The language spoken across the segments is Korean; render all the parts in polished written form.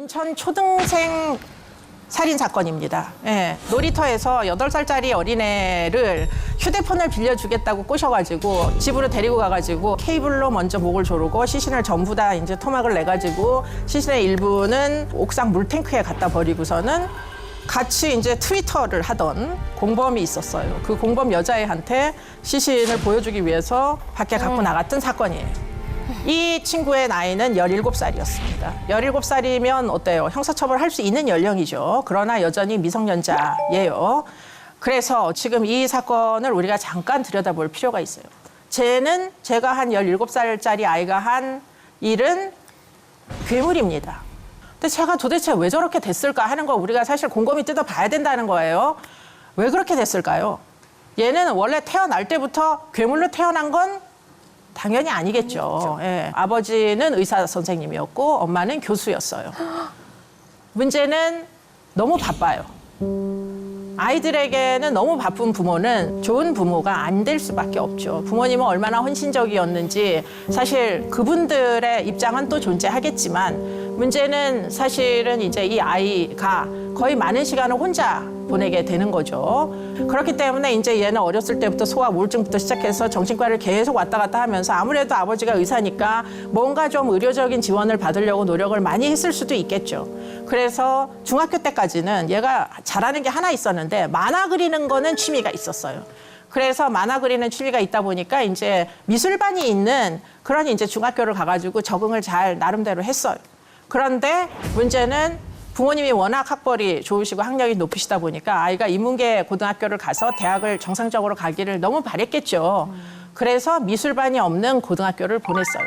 인천 초등생 살인 사건입니다. 예, 놀이터에서 8살짜리 어린애를 휴대폰을 빌려주겠다고 꼬셔가지고 집으로 데리고 가가지고 케이블로 먼저 목을 조르고 시신을 전부 다 이제 토막을 내가지고 시신의 일부는 옥상 물탱크에 갖다 버리고서는 같이 이제 트위터를 하던 공범이 있었어요. 그 공범 여자애한테 시신을 보여주기 위해서 밖에 갖고 나갔던 사건이에요. 이 친구의 나이는 17살이었습니다. 17살이면 어때요? 형사처벌 할 수 있는 연령이죠. 그러나 여전히 미성년자예요. 그래서 지금 이 사건을 우리가 잠깐 들여다볼 필요가 있어요. 제가 한 17살짜리 아이가 한 일은 괴물입니다. 근데 제가 도대체 왜 저렇게 됐을까 하는 거 우리가 사실 곰곰이 뜯어봐야 된다는 거예요. 왜 그렇게 됐을까요? 얘는 원래 태어날 때부터 괴물로 태어난 건 당연히 아니겠죠. 예. 아버지는 의사 선생님이었고 엄마는 교수였어요. 문제는 너무 바빠요. 아이들에게는 너무 바쁜 부모는 좋은 부모가 안 될 수밖에 없죠. 부모님은 얼마나 헌신적이었는지 사실 그분들의 입장은 또 존재하겠지만 문제는 사실은 이제 이 아이가 거의 많은 시간을 혼자 보내게 되는 거죠. 그렇기 때문에 이제 얘는 어렸을 때부터 소아 우울증부터 시작해서 정신과를 계속 왔다 갔다 하면서 아무래도 아버지가 의사니까 뭔가 좀 의료적인 지원을 받으려고 노력을 많이 했을 수도 있겠죠. 그래서 중학교 때까지는 얘가 잘하는 게 하나 있었는데 만화 그리는 거는 취미가 있었어요. 그래서 만화 그리는 취미가 있다 보니까 이제 미술반이 있는 그런 이제 중학교를 가가지고 적응을 잘 나름대로 했어요. 그런데 문제는 부모님이 워낙 학벌이 좋으시고 학력이 높으시다 보니까 아이가 인문계 고등학교를 가서 대학을 정상적으로 가기를 너무 바랬겠죠. 그래서 미술반이 없는 고등학교를 보냈어요.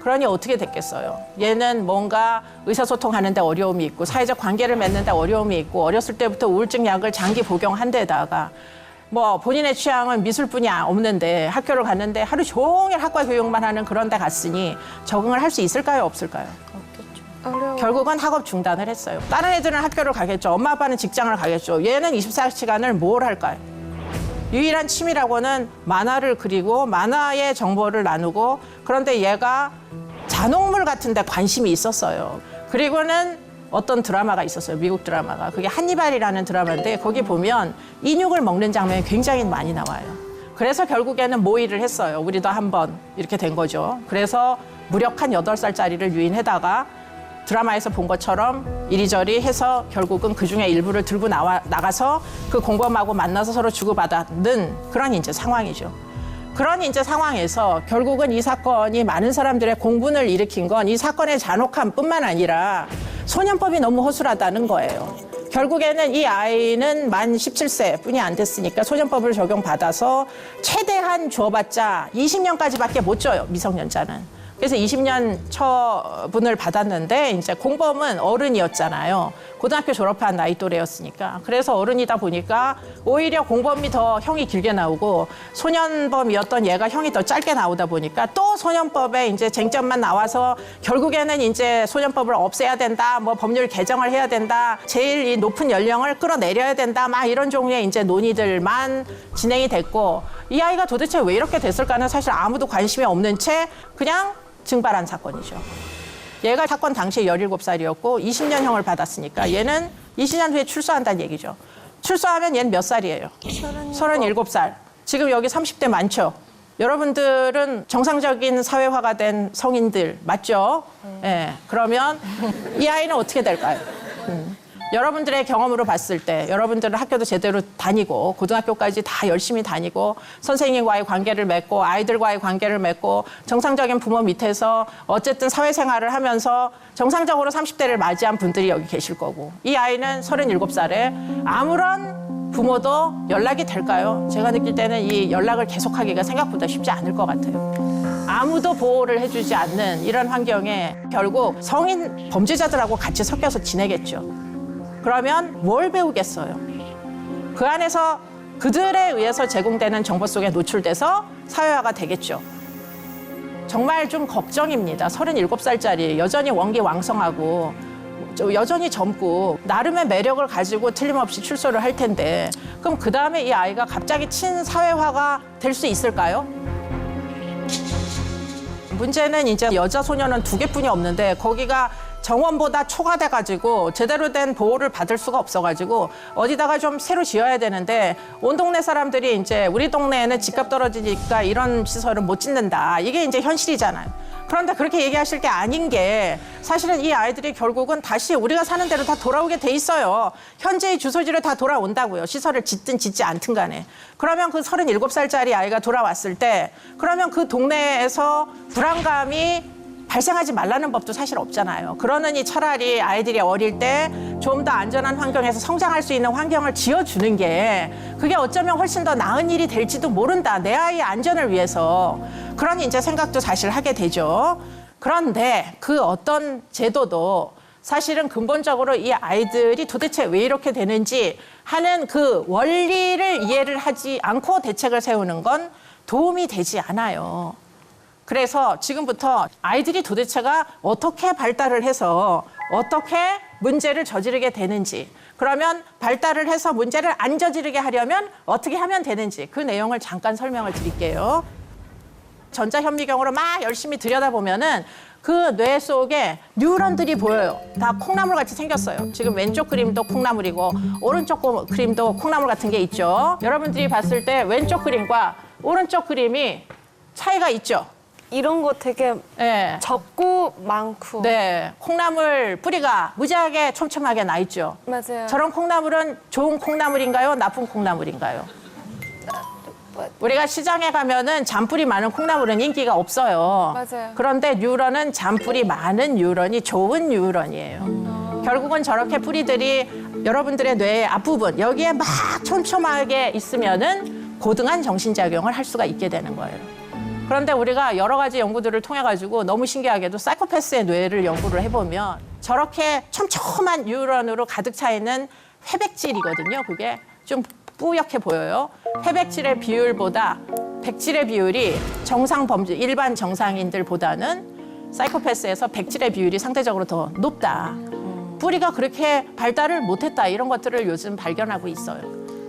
그러니 어떻게 됐겠어요? 얘는 뭔가 의사소통하는 데 어려움이 있고 사회적 관계를 맺는 데 어려움이 있고 어렸을 때부터 우울증 약을 장기 복용한 데다가 뭐 본인의 취향은 미술뿐이 없는데 학교를 갔는데 하루 종일 학과 교육만 하는 그런 데 갔으니 적응을 할 수 있을까요? 없을까요? 어려워. 결국은 학업 중단을 했어요. 다른 애들은 학교를 가겠죠. 엄마 아빠는 직장을 가겠죠. 얘는 24시간을 뭘 할까요? 유일한 취미라고는 만화를 그리고 만화의 정보를 나누고 그런데 얘가 잔혹물 같은 데 관심이 있었어요. 그리고는 어떤 드라마가 있었어요. 미국 드라마가. 그게 한니발이라는 드라마인데 거기 보면 인육을 먹는 장면이 굉장히 많이 나와요. 그래서 결국에는 모의를 했어요. 우리도 한번 이렇게 된 거죠. 그래서 무력한 8살짜리를 유인해다가 드라마에서 본 것처럼 이리저리 해서 결국은 그중에 일부를 들고 나가서 그 공범하고 만나서 서로 주고받는 그런 이제 상황이죠. 그런 이제 상황에서 결국은 이 사건이 많은 사람들의 공분을 일으킨 건 이 사건의 잔혹함뿐만 아니라 소년법이 너무 허술하다는 거예요. 결국에는 이 아이는 만 17세뿐이 안 됐으니까 소년법을 적용받아서 최대한 줘봤자 20년까지밖에 못 줘요, 미성년자는. 그래서 20년 처분을 받았는데 이제 공범은 어른이었잖아요. 고등학교 졸업한 나이 또래였으니까. 그래서 어른이다 보니까 오히려 공범이 더 형이 길게 나오고 소년범이었던 얘가 형이 더 짧게 나오다 보니까 또 소년법에 이제 쟁점만 나와서 결국에는 이제 소년법을 없애야 된다. 뭐 법률 개정을 해야 된다. 제일 이 높은 연령을 끌어내려야 된다. 막 이런 종류의 이제 논의들만 진행이 됐고 이 아이가 도대체 왜 이렇게 됐을까는 사실 아무도 관심이 없는 채 그냥 증발한 사건이죠. 얘가 사건 당시에 17살이었고 20년형을 받았으니까 얘는 20년 후에 출소한다는 얘기죠. 출소하면 얘는 몇 살이에요? 37살. 지금 여기 30대 많죠? 여러분들은 정상적인 사회화가 된 성인들 맞죠? 네. 그러면 이 아이는 어떻게 될까요? 여러분들의 경험으로 봤을 때 여러분들은 학교도 제대로 다니고 고등학교까지 다 열심히 다니고 선생님과의 관계를 맺고 아이들과의 관계를 맺고 정상적인 부모 밑에서 어쨌든 사회생활을 하면서 정상적으로 30대를 맞이한 분들이 여기 계실 거고 이 아이는 37살에 아무런 부모도 연락이 될까요? 제가 느낄 때는 이 연락을 계속하기가 생각보다 쉽지 않을 것 같아요. 아무도 보호를 해주지 않는 이런 환경에 결국 성인 범죄자들하고 같이 섞여서 지내겠죠. 그러면 뭘 배우겠어요? 그 안에서 그들에 의해서 제공되는 정보 속에 노출돼서 사회화가 되겠죠. 정말 좀 걱정입니다. 37살짜리 여전히 원기왕성하고 여전히 젊고 나름의 매력을 가지고 틀림없이 출소를 할 텐데 그럼 그 다음에 이 아이가 갑자기 친사회화가 될 수 있을까요? 문제는 이제 여자 소녀는 2개뿐이 없는데 거기가 정원보다 초과돼가지고 제대로 된 보호를 받을 수가 없어가지고 어디다가 좀 새로 지어야 되는데 온 동네 사람들이 이제 우리 동네에는 집값 떨어지니까 이런 시설은 못 짓는다. 이게 이제 현실이잖아요. 그런데 그렇게 얘기하실 게 아닌 게 사실은 이 아이들이 결국은 다시 우리가 사는 대로 다 돌아오게 돼 있어요. 현재의 주소지로 다 돌아온다고요. 시설을 짓든 짓지 않든 간에. 그러면 그 37살짜리 아이가 돌아왔을 때 그러면 그 동네에서 불안감이 발생하지 말라는 법도 사실 없잖아요. 그러느니 차라리 아이들이 어릴 때 좀 더 안전한 환경에서 성장할 수 있는 환경을 지어주는 게 그게 어쩌면 훨씬 더 나은 일이 될지도 모른다. 내 아이의 안전을 위해서. 그런 이제 생각도 사실 하게 되죠. 그런데 그 어떤 제도도 사실은 근본적으로 이 아이들이 도대체 왜 이렇게 되는지 하는 그 원리를 이해를 하지 않고 대책을 세우는 건 도움이 되지 않아요. 그래서 지금부터 아이들이 도대체가 어떻게 발달을 해서 어떻게 문제를 저지르게 되는지, 그러면 발달을 해서 문제를 안 저지르게 하려면 어떻게 하면 되는지 그 내용을 잠깐 설명을 드릴게요. 전자현미경으로 막 열심히 들여다보면은 그 뇌 속에 뉴런들이 보여요. 다 콩나물같이 생겼어요. 지금 왼쪽 그림도 콩나물이고 오른쪽 그림도 콩나물 같은 게 있죠. 여러분들이 봤을 때 왼쪽 그림과 오른쪽 그림이 차이가 있죠. 이런 거 되게 네. 적고 많고. 네, 콩나물 뿌리가 무지하게 촘촘하게 나 있죠. 맞아요. 저런 콩나물은 좋은 콩나물인가요? 나쁜 콩나물인가요? 우리가 시장에 가면은 잔뿌리 많은 콩나물은 인기가 없어요. 맞아요. 그런데 뉴런은 잔뿌리 많은 뉴런이 좋은 뉴런이에요. 결국은 저렇게 뿌리들이 여러분들의 뇌의 앞부분 여기에 막 촘촘하게 있으면은 고등한 정신작용을 할 수가 있게 되는 거예요. 그런데 우리가 여러 가지 연구들을 통해 가지고 너무 신기하게도 사이코패스의 뇌를 연구를 해보면 저렇게 촘촘한 뉴런으로 가득 차 있는 회백질이거든요. 그게 좀 뿌옇게 보여요. 회백질의 비율보다 백질의 비율이 정상 범죄 일반 정상인들보다는 사이코패스에서 백질의 비율이 상대적으로 더 높다. 뿌리가 그렇게 발달을 못했다. 이런 것들을 요즘 발견하고 있어요.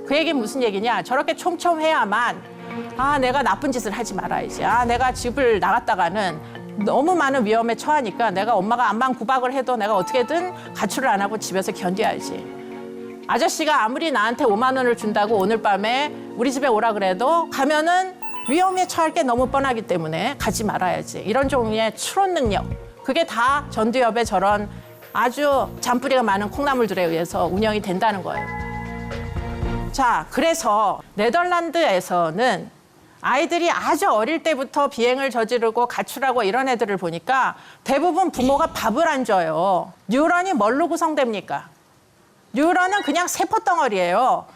그 얘기는 무슨 얘기냐? 저렇게 촘촘해야만 내가 나쁜 짓을 하지 말아야지. 내가 집을 나갔다가는 너무 많은 위험에 처하니까 내가 엄마가 안방구박을 해도 내가 어떻게든 가출을 안 하고 집에서 견뎌야지. 아저씨가 아무리 나한테 5만 원을 준다고 오늘 밤에 우리 집에 오라 그래도 가면은 위험에 처할 게 너무 뻔하기 때문에 가지 말아야지. 이런 종류의 추론 능력. 그게 다 전두엽의 저런 아주 잔뿌리가 많은 콩나물들에 의해서 운영이 된다는 거예요. 자, 그래서 네덜란드에서는 아이들이 아주 어릴 때부터 비행을 저지르고 가출하고 이런 애들을 보니까 대부분 부모가 밥을 안 줘요. 뉴런이 뭘로 구성됩니까? 뉴런은 그냥 세포덩어리예요.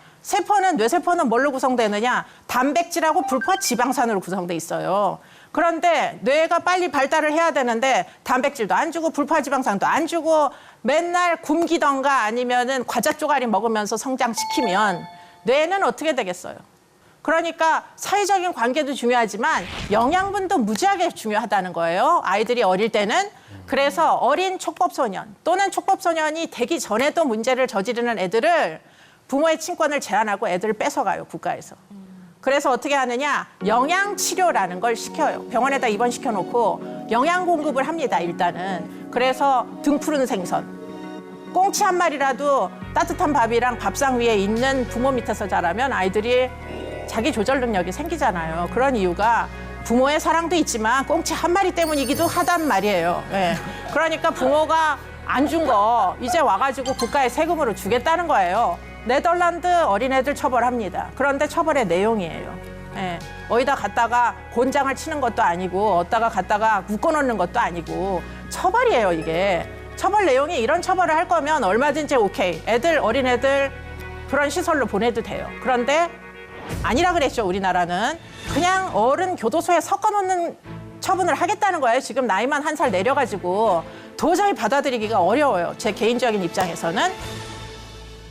뇌세포는 뭘로 구성되느냐? 단백질하고 불포 지방산으로 구성돼 있어요. 그런데 뇌가 빨리 발달을 해야 되는데 단백질도 안 주고 불포 지방산도 안 주고 맨날 굶기던가 아니면은 과자 쪼가리 먹으면서 성장시키면 뇌는 어떻게 되겠어요? 그러니까 사회적인 관계도 중요하지만 영양분도 무지하게 중요하다는 거예요. 아이들이 어릴 때는. 그래서 어린 촉법소년 또는 촉법소년이 되기 전에도 문제를 저지르는 애들을 부모의 친권을 제한하고 애들을 뺏어가요, 국가에서. 그래서 어떻게 하느냐? 영양치료라는 걸 시켜요. 병원에다 입원시켜놓고 영양 공급을 합니다, 일단은. 그래서 등푸른 생선. 꽁치 한 마리라도 따뜻한 밥이랑 밥상 위에 있는 부모 밑에서 자라면 아이들이 자기 조절 능력이 생기잖아요. 그런 이유가 부모의 사랑도 있지만 꽁치 한 마리 때문이기도 하단 말이에요. 네. 그러니까 부모가 안 준 거 이제 와가지고 국가에 세금으로 주겠다는 거예요. 네덜란드 어린애들 처벌합니다. 그런데 처벌의 내용이에요. 네. 어디다 갖다가 곤장을 치는 것도 아니고 어디다가 갖다가 묶어놓는 것도 아니고 처벌이에요, 이게. 처벌 내용이 이런 처벌을 할 거면 얼마든지 오케이. 어린애들 그런 시설로 보내도 돼요. 그런데 아니라 그랬죠, 우리나라는. 그냥 어른 교도소에 섞어놓는 처분을 하겠다는 거예요. 지금 나이만 1살 내려가지고 도저히 받아들이기가 어려워요. 제 개인적인 입장에서는.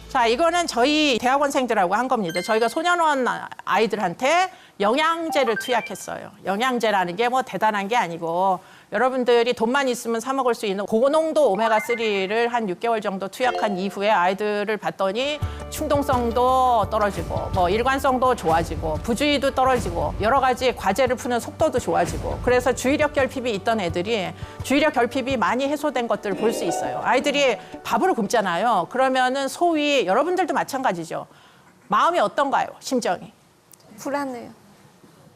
자, 이거는 저희 대학원생들하고 한 겁니다. 저희가 소년원 아이들한테 영양제를 투약했어요. 영양제라는 게 뭐 대단한 게 아니고 여러분들이 돈만 있으면 사 먹을 수 있는 고농도 오메가3를 한 6개월 정도 투약한 이후에 아이들을 봤더니 충동성도 떨어지고 뭐 일관성도 좋아지고 부주의도 떨어지고 여러 가지 과제를 푸는 속도도 좋아지고 그래서 주의력 결핍이 있던 애들이 주의력 결핍이 많이 해소된 것들을 볼 수 있어요. 아이들이 밥을 굶잖아요. 그러면은 소위 여러분들도 마찬가지죠. 마음이 어떤가요? 심정이. 불안해요.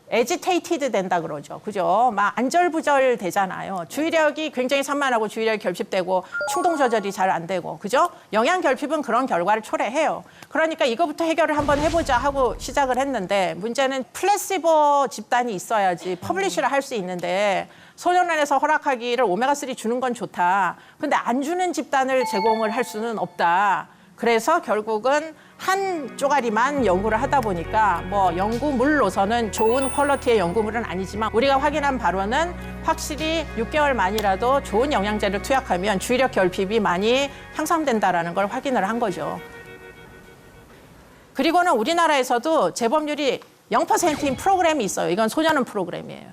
에지테이티드 된다 그러죠. 그죠? 막 안절부절 되잖아요. 주의력이 굉장히 산만하고 주의력이 결핍되고 충동 조절이 잘 안 되고. 그죠? 영양 결핍은 그런 결과를 초래해요. 그러니까 이거부터 해결을 한번 해보자 하고 시작을 했는데 문제는 플래시보 집단이 있어야지 퍼블리시를 할 수 있는데 소년원에서 허락하기를 오메가3 주는 건 좋다. 근데 안 주는 집단을 제공을 할 수는 없다. 그래서 결국은 한 쪼가리만 연구를 하다 보니까 뭐 연구물로서는 좋은 퀄리티의 연구물은 아니지만 우리가 확인한 바로는 확실히 6개월 만이라도 좋은 영양제를 투약하면 주의력 결핍이 많이 향상된다라는 걸 확인을 한 거죠. 그리고는 우리나라에서도 재범률이 0%인 프로그램이 있어요. 이건 소년원 프로그램이에요.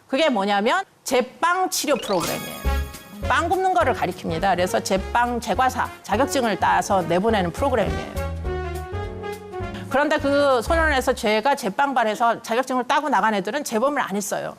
그게 뭐냐면 제빵 치료 프로그램이에요. 빵 굽는 거를 가리킵니다. 그래서 제빵 제과사 자격증을 따서 내보내는 프로그램이에요. 그런데 그 소년원에서 제가 제빵반에서 자격증을 따고 나간 애들은 재범을 안 했어요.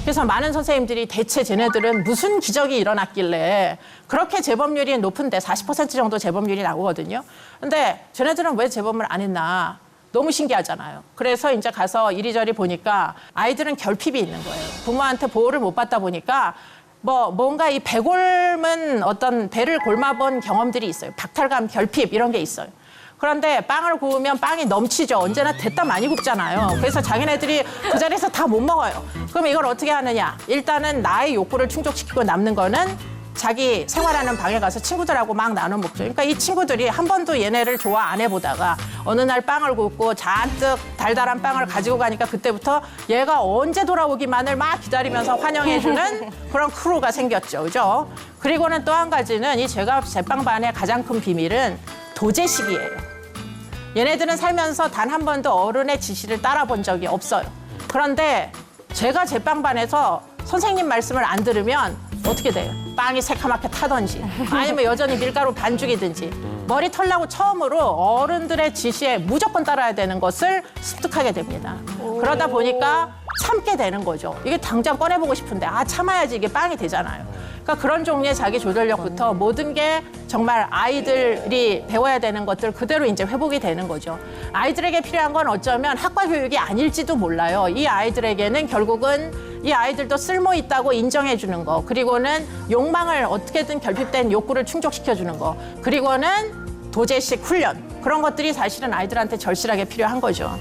그래서 많은 선생님들이 대체 쟤네들은 무슨 기적이 일어났길래 그렇게 재범률이 높은데 40% 정도 재범률이 나오거든요. 근데 쟤네들은 왜 재범을 안 했나? 너무 신기하잖아요. 그래서 이제 가서 이리저리 보니까 아이들은 결핍이 있는 거예요. 부모한테 보호를 못 받다 보니까 뭔가 이 배골은 어떤 배를 골마본 경험들이 있어요. 박탈감, 결핍 이런 게 있어요. 그런데 빵을 구우면 빵이 넘치죠. 언제나 됐다 많이 굽잖아요. 그래서 자기네들이 그 자리에서 다 못 먹어요. 그럼 이걸 어떻게 하느냐? 일단은 나의 욕구를 충족시키고 남는 거는 자기 생활하는 방에 가서 친구들하고 막 나눠 먹죠. 그러니까 이 친구들이 한 번도 얘네를 좋아 안 해보다가 어느 날 빵을 굽고 잔뜩 달달한 빵을 가지고 가니까 그때부터 얘가 언제 돌아오기만을 막 기다리면서 환영해주는 그런 크루가 생겼죠. 그죠? 그리고는 또 한 가지는 이 제가 제빵반의 가장 큰 비밀은 도제식이에요. 얘네들은 살면서 단 한 번도 어른의 지시를 따라본 적이 없어요. 그런데 제가 제빵반에서 선생님 말씀을 안 들으면 어떻게 돼요? 빵이 새카맣게 타든지 아니면 여전히 밀가루 반죽이든지 머리 털나고 처음으로 어른들의 지시에 무조건 따라야 되는 것을 습득하게 됩니다. 그러다 보니까 참게 되는 거죠. 이게 당장 꺼내보고 싶은데 참아야지 이게 빵이 되잖아요. 그러니까 그런 종류의 자기 조절력부터 모든 게 정말 아이들이 배워야 되는 것들 그대로 이제 회복이 되는 거죠. 아이들에게 필요한 건 어쩌면 학과 교육이 아닐지도 몰라요. 이 아이들에게는 결국은 이 아이들도 쓸모 있다고 인정해 주는 거, 그리고는 욕망을 어떻게든 결핍된 욕구를 충족시켜 주는 거, 그리고는 도제식 훈련, 그런 것들이 사실은 아이들한테 절실하게 필요한 거죠.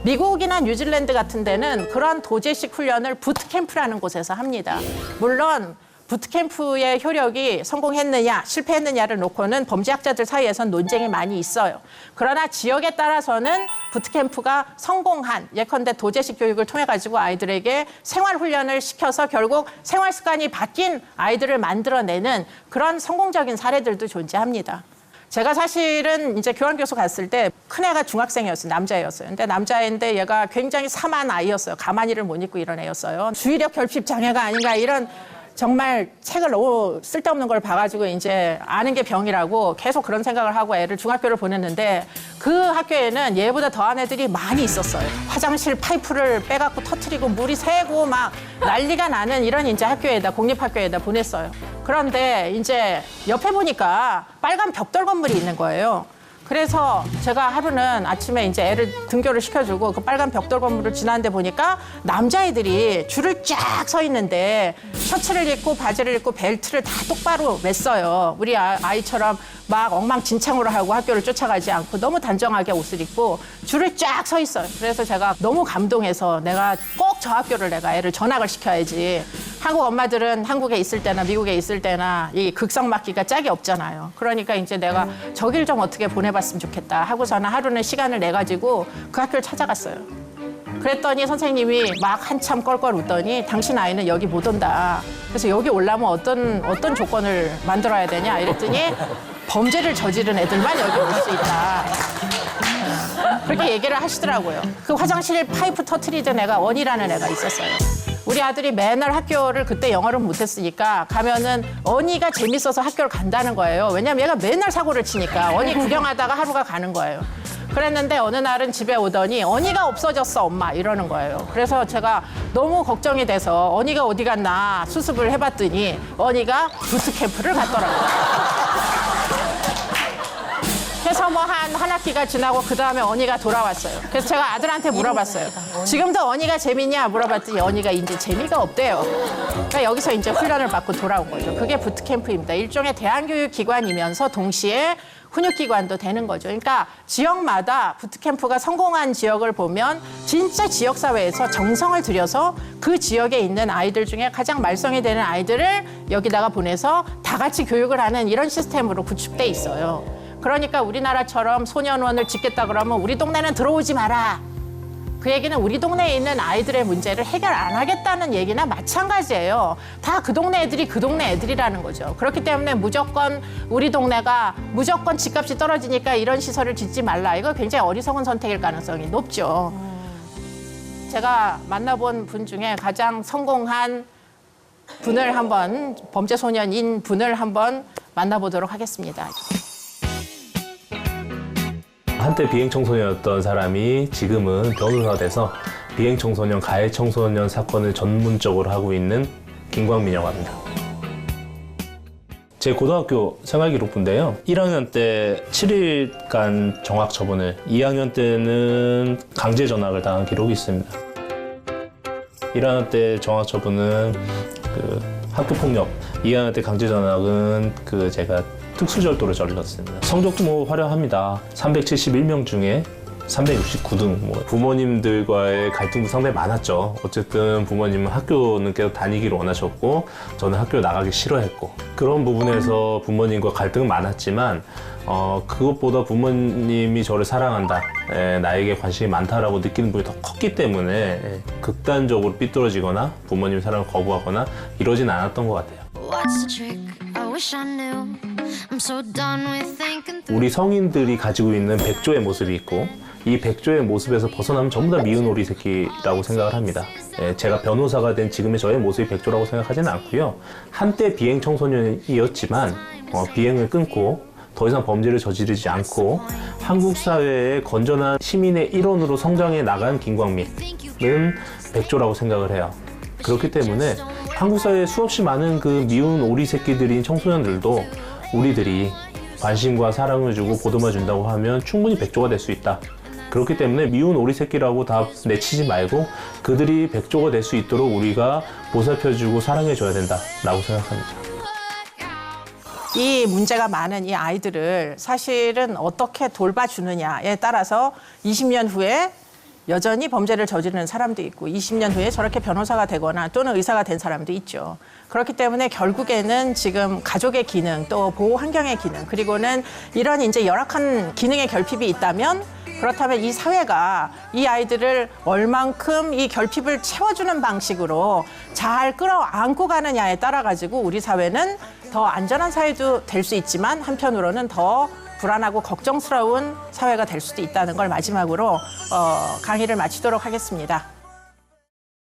미국이나 뉴질랜드 같은 데는 그런 도제식 훈련을 부트캠프라는 곳에서 합니다. 물론 부트캠프의 효력이 성공했느냐 실패했느냐를 놓고는 범죄학자들 사이에선 논쟁이 많이 있어요. 그러나 지역에 따라서는 부트캠프가 성공한 예컨대 도제식 교육을 통해 가지고 아이들에게 생활훈련을 시켜서 결국 생활 습관이 바뀐 아이들을 만들어내는 그런 성공적인 사례들도 존재합니다. 제가 사실은 이제 교환교수 갔을 때 큰애가 중학생이었어요. 남자애였어요. 근데 남자애인데 얘가 굉장히 사만 아이였어요. 가만히를 못 입고 이런 애였어요. 주의력 결핍 장애가 아닌가 이런 정말 책을 너무 쓸데없는 걸 봐가지고 이제 아는 게 병이라고 계속 그런 생각을 하고 애를 중학교를 보냈는데 그 학교에는 얘보다 더한 애들이 많이 있었어요. 화장실 파이프를 빼갖고 터트리고 물이 새고 막 난리가 나는 이런 이제 학교에다 공립학교에다 보냈어요. 그런데 이제 옆에 보니까 빨간 벽돌 건물이 있는 거예요. 그래서 제가 하루는 아침에 이제 애를 등교를 시켜주고 그 빨간 벽돌 건물을 지나는데 보니까 남자애들이 줄을 쫙 서 있는데 셔츠를 입고 바지를 입고 벨트를 다 똑바로 맸어요. 우리 아이처럼 막 엉망진창으로 하고 학교를 쫓아가지 않고 너무 단정하게 옷을 입고 줄을 쫙 서 있어요. 그래서 제가 너무 감동해서 내가 꼭 저 학교를 내가 애를 전학을 시켜야지. 한국 엄마들은 한국에 있을 때나 미국에 있을 때나 이 극성 맞기가 짝이 없잖아요. 그러니까 이제 내가 저 길 좀 어떻게 보내봤으면 좋겠다 하고서는 하루는 시간을 내가지고 그 학교를 찾아갔어요. 그랬더니 선생님이 막 한참 껄껄 웃더니 당신 아이는 여기 못 온다. 그래서 여기 오려면 어떤 조건을 만들어야 되냐 이랬더니 범죄를 저지른 애들만 여기 올 수 있다. 그렇게 얘기를 하시더라고요. 그 화장실 파이프 터트리던 애가 원이라는 애가 있었어요. 우리 아들이 맨날 학교를 그때 영어를 못했으니까 가면은 언니가 재밌어서 학교를 간다는 거예요. 왜냐면 얘가 맨날 사고를 치니까 언니 구경하다가 하루가 가는 거예요. 그랬는데 어느 날은 집에 오더니 언니가 없어졌어 엄마 이러는 거예요. 그래서 제가 너무 걱정이 돼서 언니가 어디 갔나 수습을 해봤더니 언니가 부트캠프를 갔더라고요. 그래서 뭐 한 학기가 지나고 그 다음에 언니가 돌아왔어요. 그래서 제가 아들한테 물어봤어요. 지금도 언니가 재밌냐 물어봤더니 언니가 이제 재미가 없대요. 그러니까 여기서 이제 훈련을 받고 돌아온 거죠. 그게 부트캠프입니다. 일종의 대안교육기관이면서 동시에 훈육기관도 되는 거죠. 그러니까 지역마다 부트캠프가 성공한 지역을 보면 진짜 지역사회에서 정성을 들여서 그 지역에 있는 아이들 중에 가장 말썽이 되는 아이들을 여기다가 보내서 다 같이 교육을 하는 이런 시스템으로 구축돼 있어요. 그러니까 우리나라처럼 소년원을 짓겠다 그러면 우리 동네는 들어오지 마라. 그 얘기는 우리 동네에 있는 아이들의 문제를 해결 안 하겠다는 얘기나 마찬가지예요. 다 그 동네 애들이 그 동네 애들이라는 거죠. 그렇기 때문에 무조건 우리 동네가 무조건 집값이 떨어지니까 이런 시설을 짓지 말라. 이거 굉장히 어리석은 선택일 가능성이 높죠. 제가 만나본 분 중에 가장 성공한 분을 한번 범죄 소년인 분을 한번 만나보도록 하겠습니다. 한때 비행청소년이었던 사람이 지금은 변호사가 돼서 비행청소년, 가해청소년 사건을 전문적으로 하고 있는 김광민이라고 합니다. 제 고등학교 생활기록부인데요. 1학년 때 7일간 정학 처분을, 2학년 때는 강제 전학을 당한 기록이 있습니다. 1학년 때 정학 처분은 학교폭력, 2학년 때 강제 전학은 제가 특수절도를 저질렀습니다. 성적도 화려합니다. 371명 중에 369등. 부모님들과의 갈등도 상당히 많았죠. 어쨌든 부모님은 학교는 계속 다니기를 원하셨고 저는 학교 나가기 싫어했고 그런 부분에서 부모님과 갈등은 많았지만 그것보다 부모님이 저를 사랑한다, 나에게 관심이 많다라고 느끼는 부분이 더 컸기 때문에 극단적으로 삐뚤어지거나 부모님 사랑을 거부하거나 이러진 않았던 것 같아요. What's the trick? I wish I knew. I'm so done with thinking through. 우리 성인들이 가지고 있는 백조의 모습이 있고 이 백조의 모습에서 벗어나면 전부 다 미운 오리 새끼라고 생각을 합니다. 제가 변호사가 된 지금의 저의 모습이 백조라고 생각하지는 않고요. 한때 비행 청소년이었지만 비행을 끊고 더 이상 범죄를 저지르지 않고 한국 사회의 건전한 시민의 일원으로 성장해 나간 김광민은 백조라고 생각을 해요. 그렇기 때문에 한국 사회에 수없이 많은 그 미운 오리 새끼들인 청소년들도 우리들이 관심과 사랑을 주고 보듬어 준다고 하면 충분히 백조가 될 수 있다. 그렇기 때문에 미운 오리 새끼라고 다 내치지 말고 그들이 백조가 될 수 있도록 우리가 보살펴주고 사랑해줘야 된다라고 생각합니다. 이 문제가 많은 이 아이들을 사실은 어떻게 돌봐주느냐에 따라서 20년 후에 여전히 범죄를 저지르는 사람도 있고 20년 후에 저렇게 변호사가 되거나 또는 의사가 된 사람도 있죠. 그렇기 때문에 결국에는 지금 가족의 기능 또 보호 환경의 기능 그리고는 이런 이제 열악한 기능의 결핍이 있다면 그렇다면 이 사회가 이 아이들을 얼만큼 이 결핍을 채워주는 방식으로 잘 끌어안고 가느냐에 따라 가지고 우리 사회는 더 안전한 사회도 될 수 있지만 한편으로는 더 불안하고 걱정스러운 사회가 될 수도 있다는 걸 마지막으로 강의를 마치도록 하겠습니다.